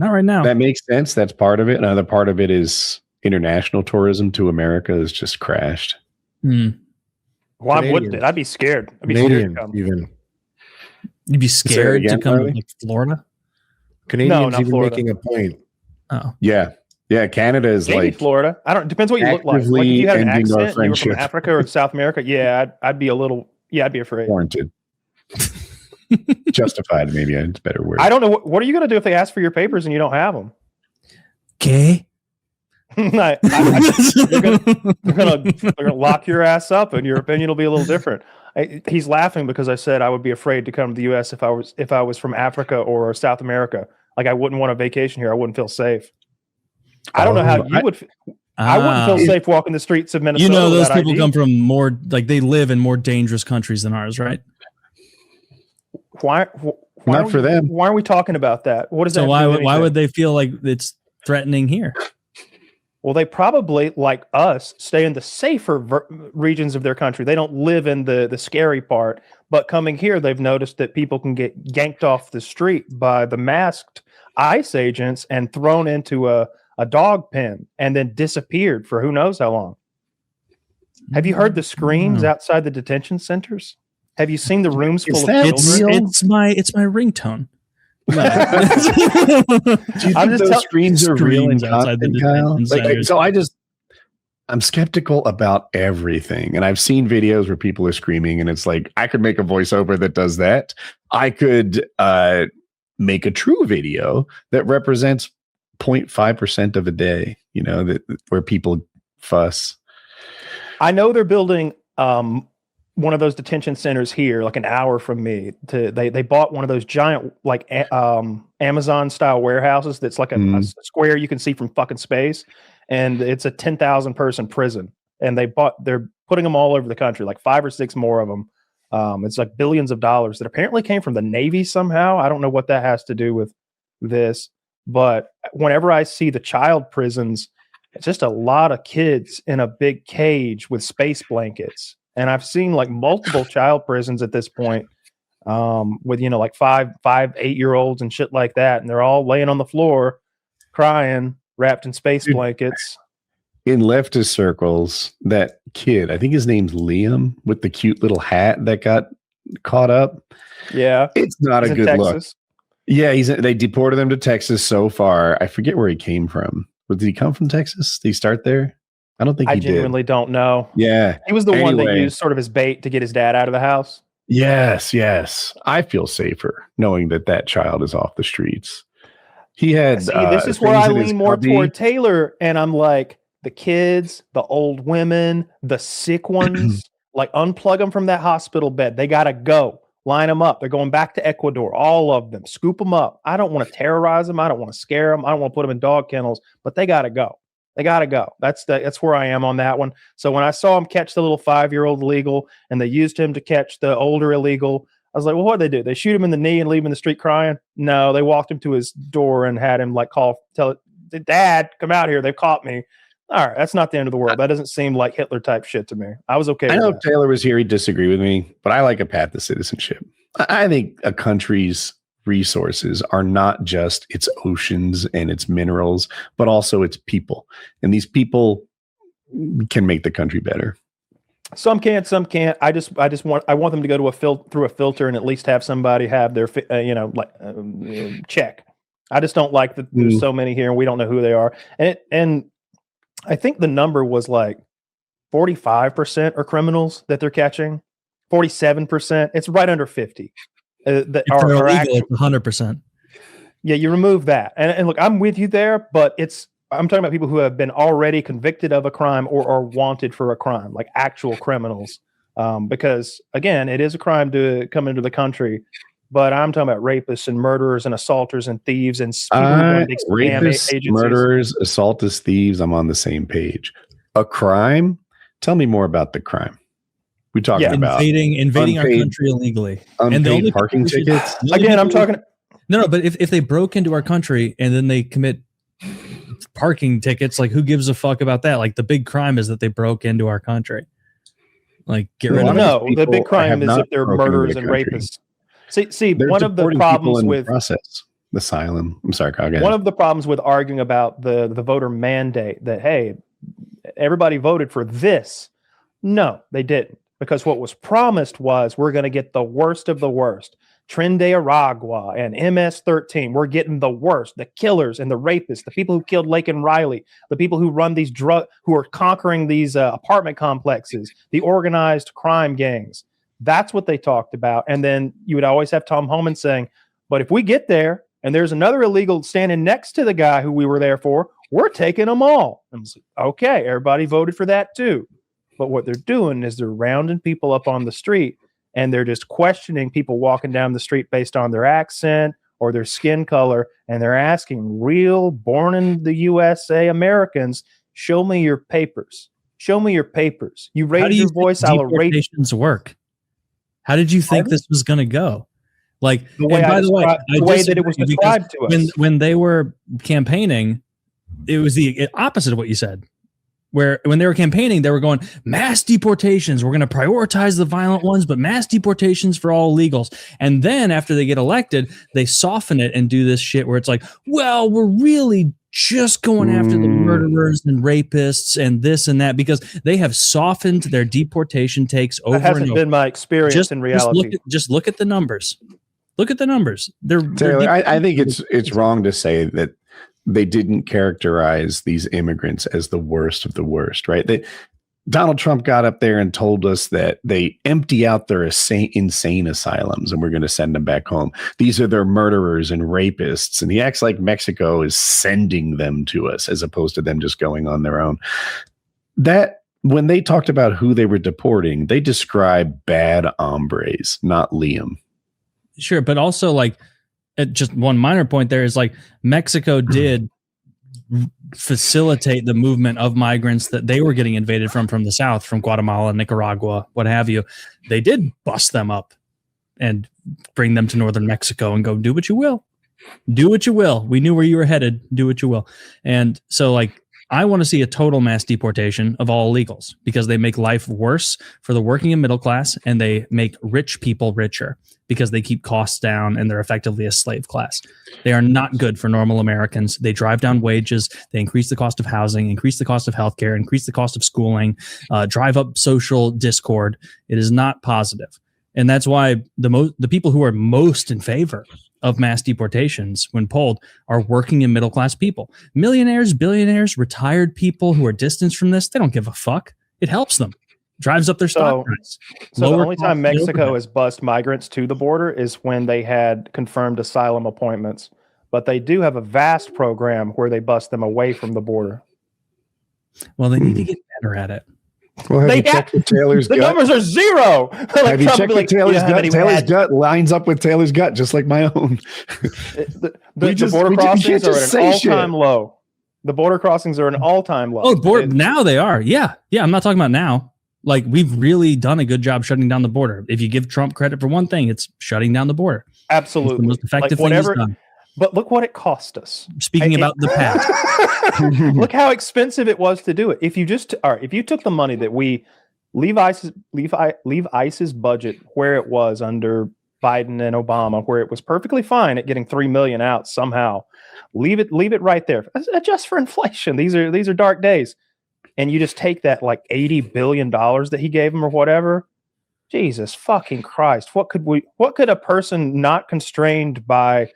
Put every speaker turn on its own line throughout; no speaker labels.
Not right now.
That makes sense. That's part of it. Another part of it is international tourism to America has just crashed.
Why wouldn't it? I'd be scared. I'd be scared to come.
Even.
You'd be scared to come to like Florida?
Canadians even Florida. Making a point.
Oh.
Yeah. Yeah, Canada is
maybe
like
Florida. I don't. Depends what you look like. Like if you had an accent, you were from Africa or South America. Yeah, I'd be a little. Yeah, I'd be afraid.
Warranted. Justified, maybe it's a better word.
I don't know. What are you going to do if they ask for your papers and you don't have them?
Okay.
They're gonna lock your ass up, and your opinion will be a little different. He's laughing because I said I would be afraid to come to the U.S. if I was from Africa or South America. Like I wouldn't want a vacation here. I wouldn't feel safe. I don't know how you would. I wouldn't feel safe walking the streets of Minnesota.
You know, those people come from more like they live in more dangerous countries than ours, right?
Why
not for them?
Why are we talking about that? What is that?
So why would they feel like it's threatening here?
Well, they probably, like us, stay in the safer regions of their country. They don't live in the scary part. But coming here, they've noticed that people can get yanked off the street by the masked ICE agents and thrown into a dog pen and then disappeared for who knows how long. Have you heard the screams outside the detention centers? Have you seen the rooms full of children?
It's my ringtone.
Do you think those screens are real and constant, Kyle? I'm skeptical about everything. And I've seen videos where people are screaming and it's like, I could make a voiceover that does that. I could make a true video that represents 0.5% of a day, you know, where people fuss.
I know they're building one of those detention centers here, like an hour from me. They bought one of those giant, like Amazon style warehouses that's like a square you can see from fucking space, and it's a 10,000 person prison. And they're putting them all over the country, like 5 or 6 more of them. It's like billions of dollars that apparently came from the Navy somehow. I don't know what that has to do with this, but whenever I see the child prisons, it's just a lot of kids in a big cage with space blankets. And I've seen like multiple child prisons at this point, with, you know, like 8-year-olds and shit like that. And they're all laying on the floor crying, wrapped in space blankets.
In leftist circles, that kid, I think his name's Liam, with the cute little hat that got caught up.
Yeah.
It's not a good look. Yeah, they deported him to Texas so far. I forget where he came from. Did he come from Texas? Did he start there? I don't think he did. I genuinely
don't know.
Yeah.
He was the one that used sort of his bait to get his dad out of the house.
Yes. I feel safer knowing that child is off the streets. He had.
This is where I lean more toward Taylor, and I'm like, the kids, the old women, the sick ones, like unplug them from that hospital bed. They got to go. Line them up. They're going back to Ecuador. All of them. Scoop them up. I don't want to terrorize them. I don't want to scare them. I don't want to put them in dog kennels, but they got to go. They got to go. That's where I am on that one. So when I saw him catch the little 5-year-old illegal and they used him to catch the older illegal, I was like, well, what'd they do? They shoot him in the knee and leave him in the street crying? No, they walked him to his door and had him tell it, Dad, come out here. They've caught me. All right, that's not the end of the world. That doesn't seem like Hitler type shit to me. I was okay with that. I know
if Taylor was here, he'd disagree with me, but I like a path to citizenship. I think a country's resources are not just its oceans and its minerals, but also its people. And these people can make the country better.
Some can, some can't. I want them to go to through a filter and at least have somebody have their, check. I just don't like that there's so many here and we don't know who they are. And I think the number was like 45% are criminals that they're catching. 47%. It's right under 50.
That are illegal, it's 100%.
Yeah, you remove that. And look, I'm with you there, but I'm talking about people who have been already convicted of a crime or are wanted for a crime, like actual criminals. Because again, it is a crime to come into the country, but I'm talking about rapists and murderers and assaulters and thieves and
rapists, murderers, assaulters, thieves. I'm on the same page. A crime? Tell me more about the crime. We talking about
invading our country illegally,
and the only parking tickets.
Again, I'm talking.
No, but if they broke into our country and then they commit parking tickets, like who gives a fuck about that? Like the big crime is that they broke into our country. Like get rid of.
No, the big crime is if they're murderers and rapists. See, one of the problems with
process. asylum. I'm sorry, Carl.
One of the problems with arguing about the voter mandate that, hey, everybody voted for this. No, they didn't. Because what was promised was we're going to get the worst of the worst. Tren de Aragua and MS-13. We're getting the worst, the killers and the rapists, the people who killed Lake and Riley, the people who run these who are conquering these apartment complexes, the organized crime gangs. That's what they talked about. And then you would always have Tom Homan saying, but if we get there and there's another illegal standing next to the guy who we were there for, we're taking them all. And I was like, okay, everybody voted for that too. But what they're doing is they're rounding people up on the street and they're just questioning people walking down the street based on their accent or their skin color. And they're asking real born in the USA Americans, show me your papers. Show me your papers. You raise your voice, I'll erase.
Deportations work. How did you think this was going to go? Like,
the way, the way that it was described to us.
When they were campaigning, it was the opposite of what you said. Where when they were campaigning, they were going, mass deportations. We're going to prioritize the violent ones, but mass deportations for all illegals. And then after they get elected, they soften it and do this shit where it's like, well, we're really just going after the murderers and rapists and this and that, because they have softened their deportation takes over and over.
That hasn't been my experience in reality.
Just look at the numbers. Look at the numbers.
Taylor, I think it's wrong to say that they didn't characterize these immigrants as the worst of the worst, right? Donald Trump got up there and told us that they empty out their insane asylums and we're going to send them back home. These are their murderers and rapists. And he acts like Mexico is sending them to us as opposed to them just going on their own. That when they talked about who they were deporting, they described bad hombres, not Liam.
Sure, but also like just one minor point there is like Mexico did facilitate the movement of migrants that they were getting invaded from the south, from Guatemala, Nicaragua, what have you. They did bust them up and bring them to northern Mexico and go, do what you will. Do what you will. We knew where you were headed. Do what you will. And so like, I want to see a total mass deportation of all illegals because they make life worse for the working and middle class, and they make rich people richer because they keep costs down and they're effectively a slave class. They are not good for normal Americans. They drive down wages. They increase the cost of housing, increase the cost of healthcare, increase the cost of schooling, drive up social discord. It is not positive. And that's why the people who are most in favor of mass deportations when polled are working and middle class people. Millionaires, billionaires, retired people who are distanced from this, they don't give a fuck. It helps them. Drives up their stock price.
So the only time Mexico has bussed migrants to the border is when they had confirmed asylum appointments. But they do have a vast program where they bust them away from the border.
Well, they need to get better at it.
Well, have you checked with Taylor's gut?
The numbers are zero.
Have you checked with Taylor's gut? Taylor's gut lines up with Taylor's gut, just like my own.
The border crossings are at an all-time low. The border crossings are an all-time low.
Oh, now they are. Yeah. I'm not talking about now. Like, we've really done a good job shutting down the border. If you give Trump credit for one thing, it's shutting down the border.
Absolutely.
It's the most effective thing he's done.
But look what it cost us.
Speaking about the past.
Look how expensive it was to do it. If you took the money that we leave ICE's budget where it was under Biden and Obama, where it was perfectly fine at getting 3 million out somehow, leave it right there. Adjust for inflation. These are dark days. And you just take that like $80 billion that he gave him or whatever. Jesus fucking Christ. What could a person not constrained by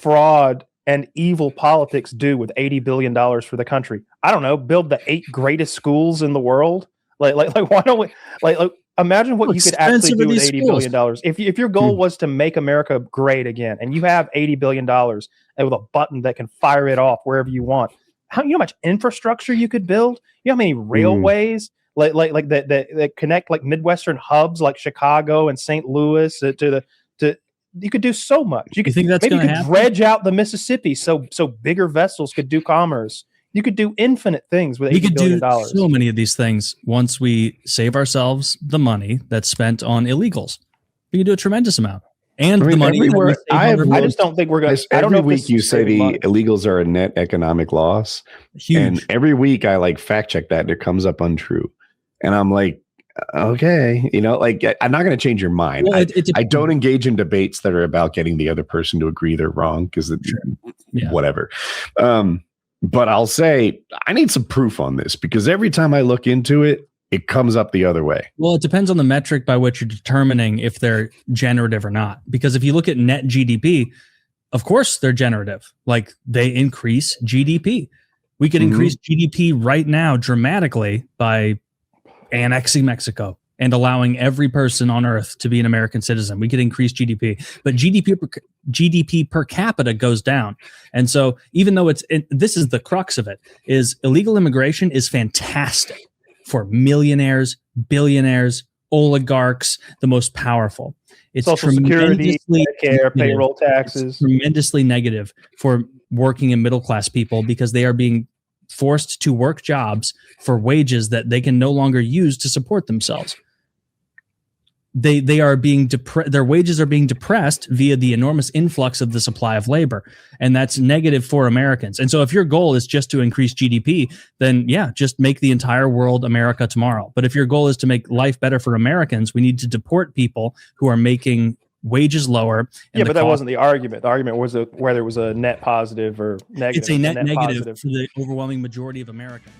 fraud and evil politics do with $80 billion for the country? I don't know. Build the 8 greatest schools in the world. Like why don't we like imagine what you could actually do with $80 billion. If your goal was to make America great again, and you have $80 billion and with a button that can fire it off wherever you want, you know how much infrastructure you could build? You know how many railways that connect like Midwestern hubs like Chicago and St. Louis to you could do so much. You think that's maybe you could dredge out the Mississippi so bigger vessels could do commerce. You could do infinite things with $80 billion.
So many of these things once we save ourselves the money that's spent on illegals. We can do a tremendous amount. And the money
I just don't think we're going to.
Every week you say the illegals are a net economic loss.
Huge.
And every week I like fact check that. It comes up untrue. And I'm like, okay, like I'm not going to change your mind.
Well,
I don't engage in debates that are about getting the other person to agree they're wrong because whatever. But I'll say I need some proof on this because every time I look into it, it comes up the other way.
Well, it depends on the metric by which you're determining if they're generative or not. Because if you look at net GDP, of course they're generative. Like they increase GDP. We could increase GDP right now dramatically by annexing Mexico and allowing every person on earth to be an American citizen. We could increase GDP, but GDP per capita goes down. And so even though this is the crux of it, is illegal immigration is fantastic for millionaires, billionaires, oligarchs, the most powerful. It's
Social Security, Medicare, payroll taxes.
Tremendously negative for working and middle class people because they are being forced to work jobs for wages that they can no longer use to support themselves. They are being their wages are being depressed via the enormous influx of the supply of labor, and that's negative for Americans. And so if your goal is just to increase GDP, then just make the entire world America tomorrow. But if your goal is to make life better for Americans, we need to deport people who are making wages lower.
But that wasn't the argument. The argument was whether it was a net positive or negative.
It's a net negative for the overwhelming majority of Americans.